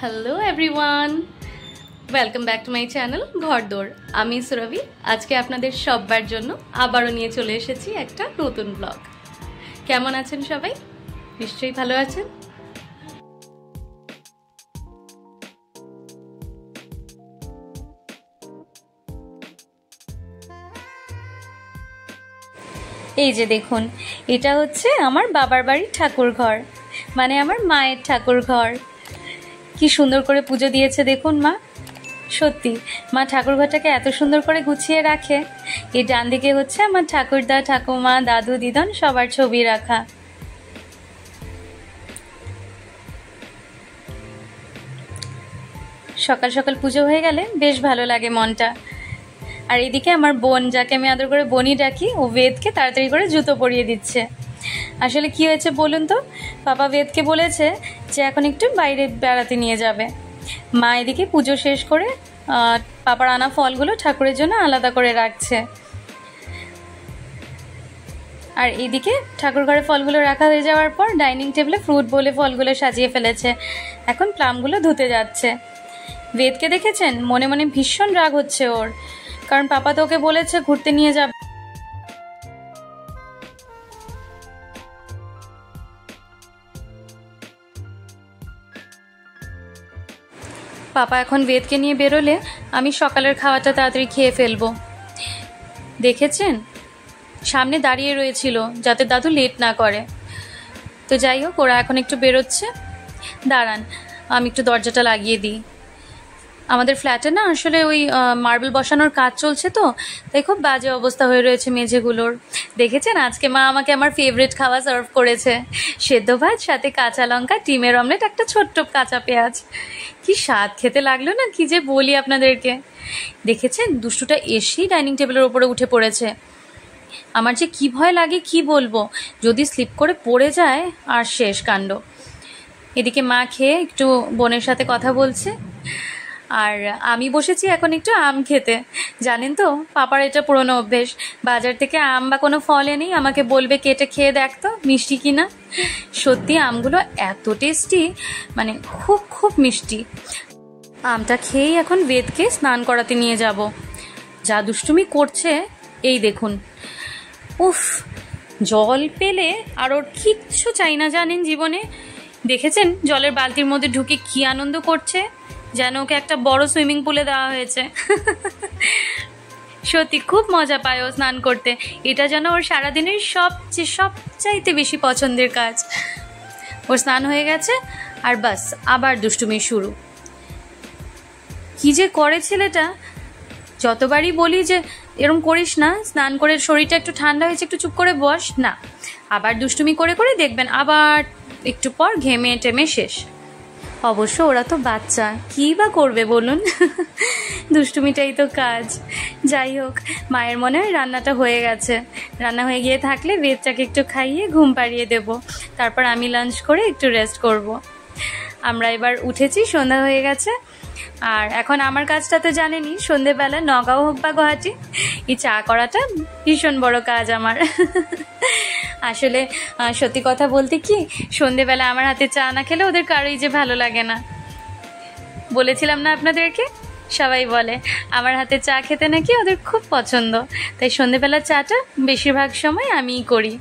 Hello everyone, welcome back to my channel ঘরদোর। আমি সুরভি। আজকে আপনাদের সবার জন্য আবারও নিয়ে চলে এসেছি একটা নতুন ব্লগ। কেমন আছেন সবাই? নিশ্চয়ই ভালো আছেন। এই যে দেখুন, এটা হচ্ছে আমার বাবার বাড়ির ঠাকুর ঘর, মানে আমার মায়ের ঠাকুর ঘর। কি সুন্দর করে পুজো দিয়েছে দেখুন মা। সত্যি মা ঠাকুর ঘরটাকে এত সুন্দর করে গুছিয়ে রাখে। এই ডান দিকে হচ্ছে আমার ঠাকুরদা, ঠাকুমা, দাদু, দিদন সবার ছবি রাখা। সকাল সকাল পুজো হয়ে গেলে বেশ ভালো লাগে মনটা। আর এইদিকে আমার বোন, যাকে আমি আদর করে বোনই ডাকি, ও বেদকে তাড়াতাড়ি করে জুতো পরিয়ে দিচ্ছে। আসলে কি হয়েছে বলুন তো, পাপা বেদকে বলেছে যে এখন একটু বাইরে বেড়াতে নিয়ে যাবে। মা এদিকে পুজো শেষ করে পাপার আনা ফলগুলো ঠাকুরের জন্য আলাদা করে রাখছে। আর এইদিকে ঠাকুর ঘরে ফলগুলো রাখা হয়ে যাওয়ার পর ডাইনিং টেবিলে ফ্রুট বলে ফলগুলো সাজিয়ে ফেলেছে। এখন প্লামগুলো ধুতে যাচ্ছে। বেদকে দেখেছেন, মনে মনে ভীষণ রাগ হচ্ছে ওর, কারণ পাপা তো ওকে বলেছে ঘুরতে নিয়ে যাবে। পাপা এখন বেদকে নিয়ে বেরোলে আমি সকালের খাওয়াটা তাড়াতাড়ি খেয়ে ফেলবো। দেখেছেন, সামনে দাঁড়িয়ে রয়েছিল যাতে দাদু লেট না করে। তো যাই হোক, ওরা এখন একটু বেরোচ্ছে। দাঁড়ান, আমি একটু দরজাটা লাগিয়ে দিই। আমাদের ফ্ল্যাটে না আসলে ওই মার্বেল বসানোর কাজ চলছে, তো তাই খুব বাজে অবস্থা হয়ে রয়েছে মেঝেগুলোর। দেখেছেন, আজকে মা আমাকে আমার ফেভারিট খাওয়া সার্ভ করেছে, সেদ্ধ ভাত, সাথে কাঁচা লঙ্কা, ডিমের অমলেট, একটা ছোট্ট কাঁচা পেঁয়াজ। কি স্বাদ খেতে লাগলো না, কি যে বলি আপনাদেরকে। দেখেছেন, দুষ্টুটা এসেই ডাইনিং টেবিলের ওপরে উঠে পড়েছে। আমার যে কি ভয় লাগে কি বলবো, যদি স্লিপ করে পড়ে যায় আর শেষ কাণ্ড। এদিকে মা খেয়ে একটু বোনের সাথে কথা বলছে, আর আমি বসেছি এখন একটু আম খেতে। জানেন তো, পাপার এটা পুরনো অভ্যেস, বাজার থেকে আম বা কোনো ফল এনেই আমাকে বলবে কেটে খেয়ে দেখতো মিষ্টি কিনা। সত্যি আমগুলো এত টেস্টি, মানে খুব খুব মিষ্টি। আমটা খেয়েই এখন বেদকে স্নান করাতে নিয়ে যাব। যা দুষ্টুমি করছে এই দেখুন। উফ, জল পেলে আর ওর কিচ্ছু চাই না জানেন জীবনে। দেখেছেন জলের বালতির মধ্যে ঢুকে কি আনন্দ করছে, যেন ওকে একটা বড় সুইমিং পুলে দেওয়া হয়েছে। সত্যি খুব মজা পায় ও স্নান করতে। এটা যেন ওর সারাদিনের সবচাইতে বেশি পছন্দের কাজ। ওর স্নান হয়ে গেছে আর বাস আবার দুষ্টুমি শুরু। কি যে করে ছেলেটা, যতবারই বলি যে এরম করিস না, স্নান করে শরীরটা একটু ঠান্ডা হয়েছে, একটু চুপ করে বস, না, আবার দুষ্টুমি করে করে দেখবেন আবার একটু পর ঘেমে টেমে শেষ। অবশ্য ওরা তো বাচ্চা, কী বা করবে বলুন। দুষ্টুমিটাই তো কাজ। যাই হোক, মায়ের মনে হয় রান্নাটা হয়ে গেছে। রান্না হয়ে গিয়ে থাকলে বেদটাকে একটু খাইয়ে ঘুম পাড়িয়ে দেব, তারপর আমি লাঞ্চ করে একটু রেস্ট করব। আমরা এবার উঠেছি, সন্ধ্যা হয়ে গেছে। আর এখন আমার কাজটা তো জানেনই, সন্ধেবেলা নগাঁও হোক বা গুয়াহাটি, এই চা করাটা ভীষণ বড় কাজ আমার। আসলে সত্যি কথা বলতে কি, সন্ধেবেলা আমার হাতে চা না খেলে ওদের কারোই যে ভালো লাগে না। বলেছিলাম না আপনাদেরকে, সবাই বলে আমার হাতে চা খেতে নাকি ওদের খুব পছন্দ। তাই সন্ধেবেলা চাটা বেশিরভাগ সময় আমিই করি।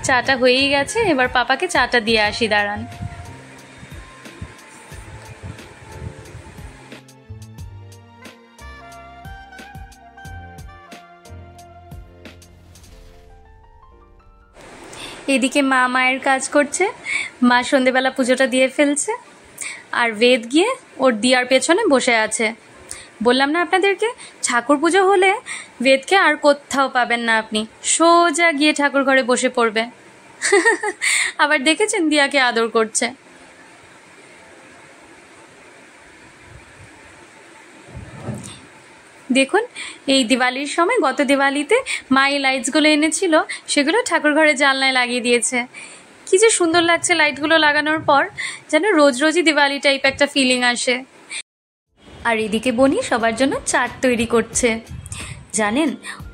চাটা হয়েই গেছে, এবার পাপাকে চাটা দিয়ে আসি। দাঁড়ান। এদিকে মা মায়ের কাজ করছে। মা সন্ধেবেলা পুজোটা দিয়ে ফেলছে, আর বেদ গিয়ে ওর দিয়ার পেছনে বসে আছে। বললাম না আপনাদেরকে, ঠাকুর পুজো হলে বেদকে আর কোথাও পাবেন না আপনি, সোজা গিয়ে ঠাকুর ঘরে বসে পড়বে। আবার দেখেছেন দিয়াকে আদর করছে। দেখুন, এই দিওয়ালির সময়, গত দিওয়ালিতে মা এই লাইটসগুলো এনেছিল, সেগুলো ঠাকুর ঘরে জানলায় লাগিয়ে দিয়েছে। কি যে সুন্দর লাগছে লাইটগুলো লাগানোর পর, যেন রোজ রোজই দিওয়ালি টাইপ একটা ফিলিং আসে। আর এদিকে বনি সবার জন্য চাট তৈরি করছে। জানেন,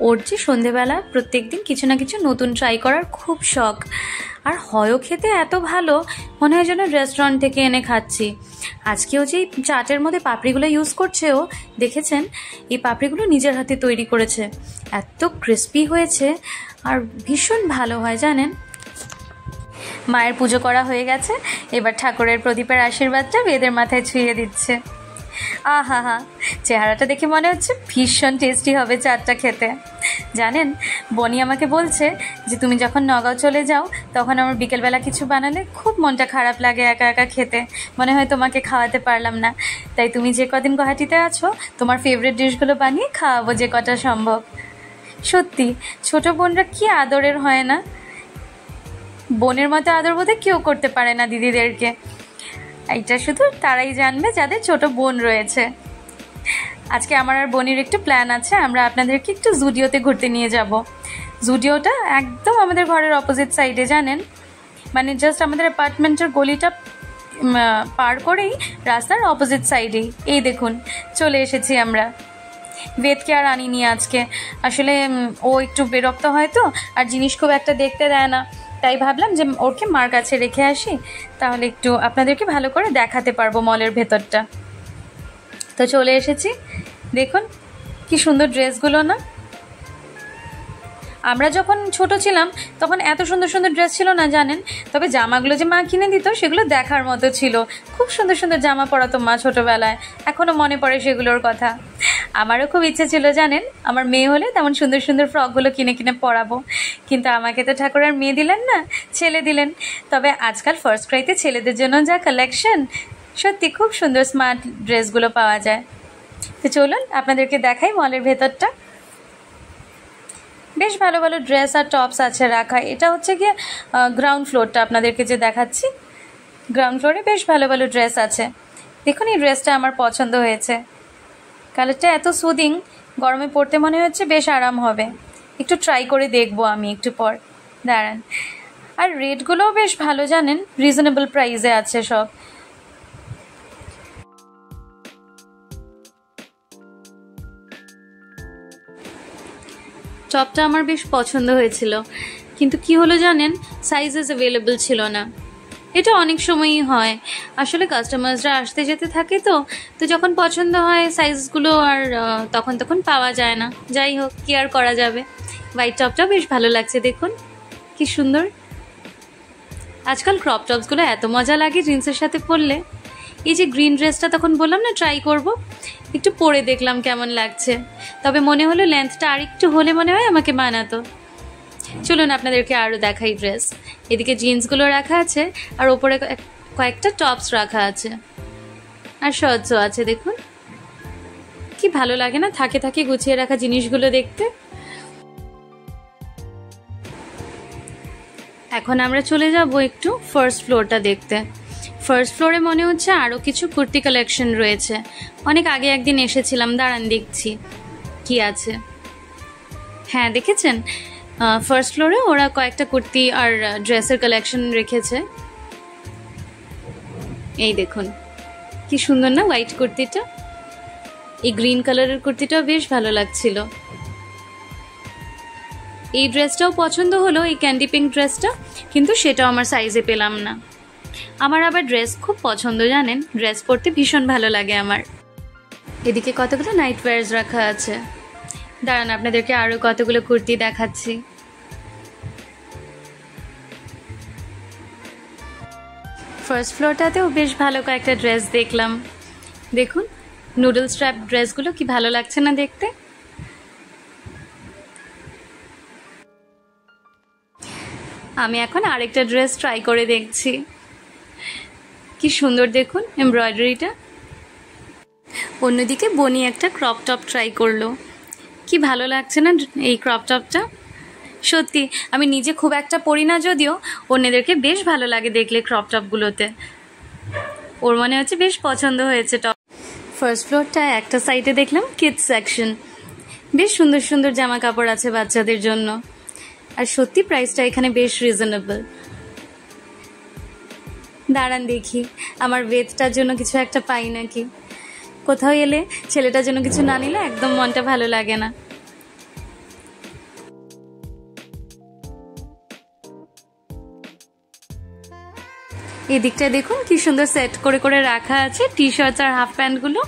ওর যে সন্ধেবেলা প্রত্যেক দিন কিছু না কিছু নতুন ট্রাই করার খুব শখ। আর হয়ও খেতে এত ভালো, মনে হয় যেন রেস্টুরেন্ট থেকে এনে খাচ্ছি। আজকেও যে চাটের মধ্যে পাপড়িগুলো ইউজ করছে ও, দেখেছেন এই পাপড়িগুলো নিজের হাতে তৈরি করেছে, এত ক্রিস্পি হয়েছে আর ভীষণ ভালো হয় জানেন। মায়ের পুজো করা হয়ে গেছে, এবার ঠাকুরের প্রদীপের আশীর্বাদটা বেদের মাথায় ছুঁয়ে দিচ্ছে। আহা হা, চেহারাটা দেখে মনে হচ্ছে ভীষণ টেস্টি হবে চাটটা খেতে। জানেন, বনি আমাকে বলছে যে তুমি যখন নগাঁও চলে যাও তখন আমার বিকেলবেলা কিছু বানালে খুব মনটা খারাপ লাগে একা একা খেতে, মনে হয় তোমাকে খাওয়াতে পারলাম না, তাই তুমি যে কদিন গুয়াহাটিতে আছো তোমার ফেভারিট ডিশগুলো বানিয়ে খাওয়াবো যে কটা সম্ভব। সত্যি ছোট বোনরা কি আদরের হয় না, বোনের মতো আদর বোধহয় কেউ করতে পারে না দিদিদেরকে। এইটা শুধু তারাই জানবে যাদের ছোট বোন রয়েছে। আজকে আমার আর বোনের একটু প্ল্যান আছে, আমরা আপনাদেরকে একটু জুডিওতে ঘুরতে নিয়ে যাব। জুডিওটা একদম আমাদের ঘরের অপোজিট সাইডে জানেন, মানে জাস্ট আমাদের অ্যাপার্টমেন্টের গলিটা পার করেই রাস্তার অপোজিট সাইডেই। এই দেখুন চলে এসেছি আমরা। বেদকে আর আনিনি আজকে, আসলে ও একটু বিরক্ত হয় তো, আর জিনিস খুব একটা দেখতে দেয় না, তাই ভাবলাম যে ওকে মার কাছে রেখে আসি, তাহলে একটু আপনাদেরকে ভালো করে দেখাতে পারবো মলের ভেতরটা। তো চলে এসেছি, দেখুন কি সুন্দর ড্রেসগুলো না। আমরা যখন ছোট ছিলাম তখন এত সুন্দর সুন্দর ড্রেস ছিল না জানেন, তবে জামাগুলো যে মা কিনে দিত সেগুলো দেখার মতো ছিল, খুব সুন্দর সুন্দর জামা পরাতো মা ছোটোবেলায়, এখনও মনে পড়ে সেগুলোর কথা। আমারও খুব ইচ্ছে ছিল জানেন, আমার মেয়ে হলে তেমন সুন্দর সুন্দর ফ্রকগুলো কিনে কিনে পরাবো, কিন্তু আমাকে তো ঠাকুর আর মেয়ে দিলেন না, ছেলে দিলেন। তবে আজকাল ফার্স্ট ক্রাইতে ছেলেদের জন্য যা কালেকশন, সত্যি খুব সুন্দর স্মার্ট ড্রেসগুলো পাওয়া যায়। তো চলুন আপনাদেরকে দেখাই মলের ভেতরটা। বেশ ভালো ভালো ড্রেস আর টপস আছে রাখা। এটা হচ্ছে গিয়ে গ্রাউন্ড ফ্লোরটা আপনাদেরকে যে দেখাচ্ছি, গ্রাউন্ড ফ্লোরে বেশ ভালো ভালো ড্রেস আছে। দেখুন এই ড্রেসটা আমার পছন্দ হয়েছে, কালারটা এত সুদিং, গরমে পরতে মনে হচ্ছে বেশ আরাম হবে। একটু ট্রাই করে দেখবো আমি একটু পর, দাঁড়ান। আর রেটগুলোও বেশ ভালো জানেন, রিজনেবল প্রাইসে আছে সব। টপটা আমার বেশ পছন্দ হয়েছিল, কিন্তু কি হলো জানেন, সাইজেস অ্যাভেলেবল ছিল না। এটা অনেক সময়ই হয়, আসলে কাস্টমার্সরা আসতে যেতে থাকে তো যখন পছন্দ হয় সাইজগুলো আর তখন তখন পাওয়া যায় না। যাই হোক, কি আর করা যাবে। হোয়াইট টপটাও বেশ ভালো লাগছে, দেখুন কি সুন্দর। আজকাল ক্রপ টপসগুলো এত মজা লাগে জিন্সের সাথে পরলে। এই যে গ্রিন ড্রেসটা তখন বললাম না ট্রাই করব, একটু পরে দেখলাম কেমন লাগছে, তবে মনে হলো লেন্থটা আর একটু হলে মনে হয় আমাকে মানাতো। চলুন আপনাদেরকে আরও দেখাই ড্রেস। এদিকে জিন্সগুলো রাখা আছে আর ওপরে কয়েকটা টপস রাখা আছে, আর শর্টসও আছে। দেখুন কি ভালো লাগে না থাকে থাকে গুছিয়ে রাখা জিনিসগুলো দেখতে। এখন আমরা চলে যাব একটু ফার্স্ট ফ্লোরটা দেখতে। ফার্স্ট ফ্লোরে মনে হচ্ছে আরও কিছু কুর্তি কালেকশন রয়েছে, অনেক আগে একদিন এসেছিলাম, দাঁড়ান দেখছি কি আছে। হ্যাঁ দেখেছেন, ফার্স্ট ফ্লোরে ওরা কয়েকটা কুর্তি আর ড্রেসের কালেকশন রেখেছে। এই দেখুন কি সুন্দর না হোয়াইট কুর্তিটা, এই গ্রিন কালারের কুর্তিটাও বেশ ভালো লাগছিল। এই ড্রেসটাও পছন্দ হলো, এই ক্যান্ডি পিঙ্ক ড্রেসটা, কিন্তু সেটাও আমার সাইজে পেলাম না। আমার আবার ড্রেস খুব পছন্দ জানেন, ড্রেস পরতে ভীষণ ভালো লাগে আমার। এদিকে কতগুলো নাইট ওয়্যার্স রাখা আছে, দাঁড়ান আপনাদেরকে আরও কতগুলো কুর্তি দেখাচ্ছি। ফার্স্ট ফ্লোরটাতেও বেশ ভালো কয়েকটা ড্রেস দেখলাম, দেখুন নুডল স্ট্র্যাপ ড্রেসগুলো কি ভালো লাগছে না দেখতে। আমি এখন আরেকটা ড্রেস ট্রাই করে দেখছি, কি সুন্দর দেখুন এমব্রয়ডারিটা। অন্যদিকে বনি একটা ক্রপ টপ ট্রাই করলো, কি ভালো লাগছে না এই ক্রপ টপটা। সত্যি আমি নিজে খুব একটা পরি না, যদিও অন্যদেরকে বেশ ভালো লাগে দেখলে ক্রপ টপগুলোতে। ওর মনে হচ্ছে বেশ পছন্দ হয়েছে টপ। ফার্স্ট ফ্লোরটা একটা সাইডে দেখলাম কিডস সেকশন, বেশ সুন্দর সুন্দর জামা কাপড় আছে বাচ্চাদের জন্য, আর সত্যি প্রাইসটা এখানে বেশ রিজনেবল। দাঁড়ান দেখি আমার বেদটার জন্য কিছু একটা পাই নাকি। কোথাও এলে ছেলেটার জন্য কিছু না নিলে একদম মনটা ভালো লাগে না। এদিকটা দেখুন কি সুন্দর সেট করে করে রাখা আছে টি শার্টস আর হাফ প্যান্টগুলো।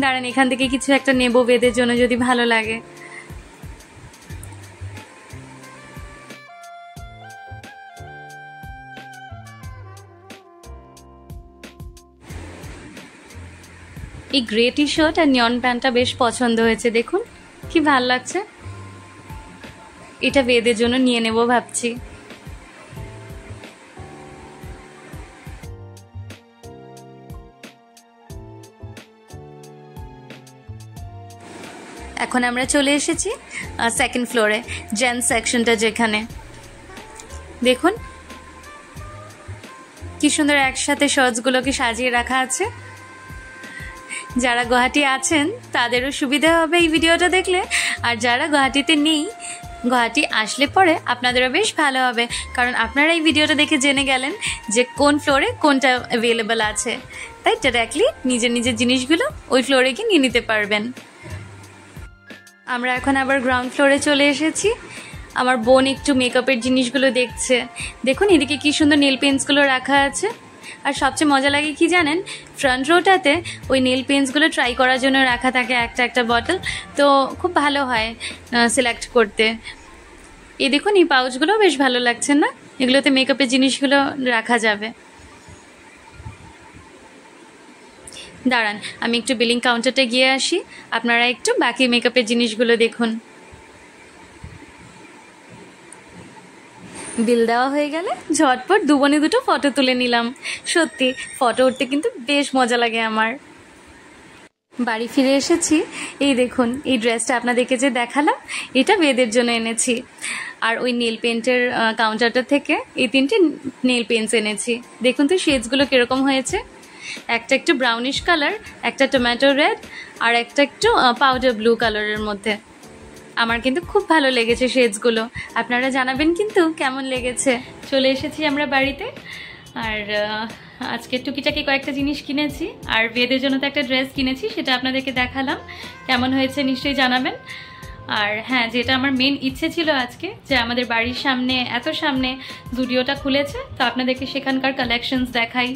দাঁড়ান এখান থেকে কিছু একটা নেব বেদের জন্য যদি ভালো লাগে। এই গ্রে টি শার্ট আর নিয়ন প্যান্টটা বেশ পছন্দ হয়েছে, দেখুন কি ভাল লাগছে। এটা বেদের জন্য নিয়ে নেব ভাবছি। এখন আমরা চলে এসেছি সেকেন্ড ফ্লোরে, জেন্টস সেকশনটা যেখানে। দেখুন কি সুন্দর একসাথে শার্টসগুলোকে সাজিয়ে রাখা আছে। যারা গুয়াহাটি আছেন তাদেরও সুবিধা হবে এই ভিডিওটা দেখলে, আর যারা গুয়াহাটিতে নেই, গুয়াহাটি আসলে পরে আপনাদেরও বেশ ভালো হবে, কারণ আপনারা এই ভিডিওটা দেখে জেনে গেলেন যে কোন ফ্লোরে কোনটা অ্যাভেলেবল আছে। তাই ডাইরেক্টলি নিজের নিজের জিনিসগুলো ওই ফ্লোরে গিয়ে নিয়ে নিতে পারবেন। আমরা এখন আবার গ্রাউন্ড ফ্লোরে চলে এসেছি। আমার বোন একটু মেকআপের জিনিসগুলো দেখছে। দেখুন এদিকে কি সুন্দর নেল পেন্সগুলো রাখা আছে। আর সবচেয়ে মজা লাগে কি জানেন, ফ্রন্ট রোটাতে ওই নেল পেন্সগুলো ট্রাই করার জন্য রাখা থাকে একটা একটা বটল, তো খুব ভালো হয় সিলেক্ট করতে। এই দেখুন এই পাউচগুলো বেশ ভালো লাগছে না, এগুলোতে মেকআপের জিনিসগুলো রাখা যাবে। দাঁড়ান আমি একটু বিলিং কাউন্টারটা গিয়ে আসি, আপনারা একটু বাকি মেকআপের জিনিসগুলো দেখুন। বিল দেওয়া হয়ে গেলে ঝটপট দুবনে দুটো ফটো তুলে নিলাম। সত্যি ফটো উঠতে কিন্তু বেশ মজা লাগে আমার। বাড়ি ফিরে এসেছি। এই দেখুন এই ড্রেসটা আপনাদেরকে যে দেখালাম, এটা বেদের জন্য এনেছি। আর ওই নেল পেন্টের কাউন্টারটা থেকে এই 3টে নেল পেন্টস এনেছি। দেখুন তো শেডসগুলো কীরকম হয়েছে। একটা একটু ব্রাউনিশ কালার, একটা টমেটো রেড, আর একটা একটু পাউডার ব্লু কালারের মধ্যে। আমার কিন্তু খুব ভালো লেগেছে শেডসগুলো, আপনারা জানাবেন কিন্তু কেমন লেগেছে। চলে এসেছি আমরা বাড়িতে, আর আজকে টুকিটাকি কয়েকটা জিনিস কিনেছি, আর বেদের জন্য তো একটা ড্রেস কিনেছি, সেটা আপনাদেরকে দেখালাম। কেমন হয়েছে নিশ্চয়ই জানাবেন। আর হ্যাঁ, যেটা আমার মেন ইচ্ছে ছিল আজকে, যে আমাদের বাড়ির সামনে এত সামনে জুডিওটা খুলেছে, তো আপনাদেরকে সেখানকার কালেকশনস দেখাই,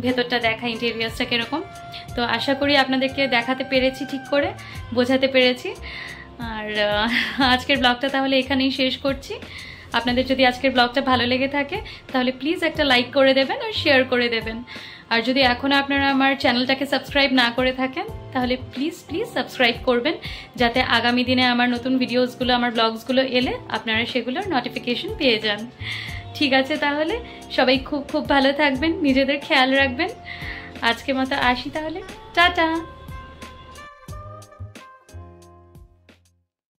ভেতরটা দেখা, ইন্টেরিয়ার্সটা কীরকম। তো আশা করি আপনাদেরকে দেখাতে পেরেছি, ঠিক করে বোঝাতে পেরেছি। আর আজকের ব্লগটা তাহলে এখানেই শেষ করছি। আপনাদের যদি আজকের ব্লগটা ভালো লেগে থাকে তাহলে প্লিজ একটা লাইক করে দেবেন আর শেয়ার করে দেবেন। আর যদি এখনও আপনারা আমার চ্যানেলটাকে সাবস্ক্রাইব না করে থাকেন তাহলে প্লিজ সাবস্ক্রাইব করবেন, যাতে আগামী দিনে আমার নতুন ভিডিওসগুলো, আমার ব্লগসগুলো এলে আপনারা সেগুলোর নোটিফিকেশন পেয়ে যান। ঠিক আছে, তাহলে সবাই খুব ভালো থাকবেন, নিজেদের খেয়াল রাখবেন। আজকে মতো আসি তাহলে, টাটা।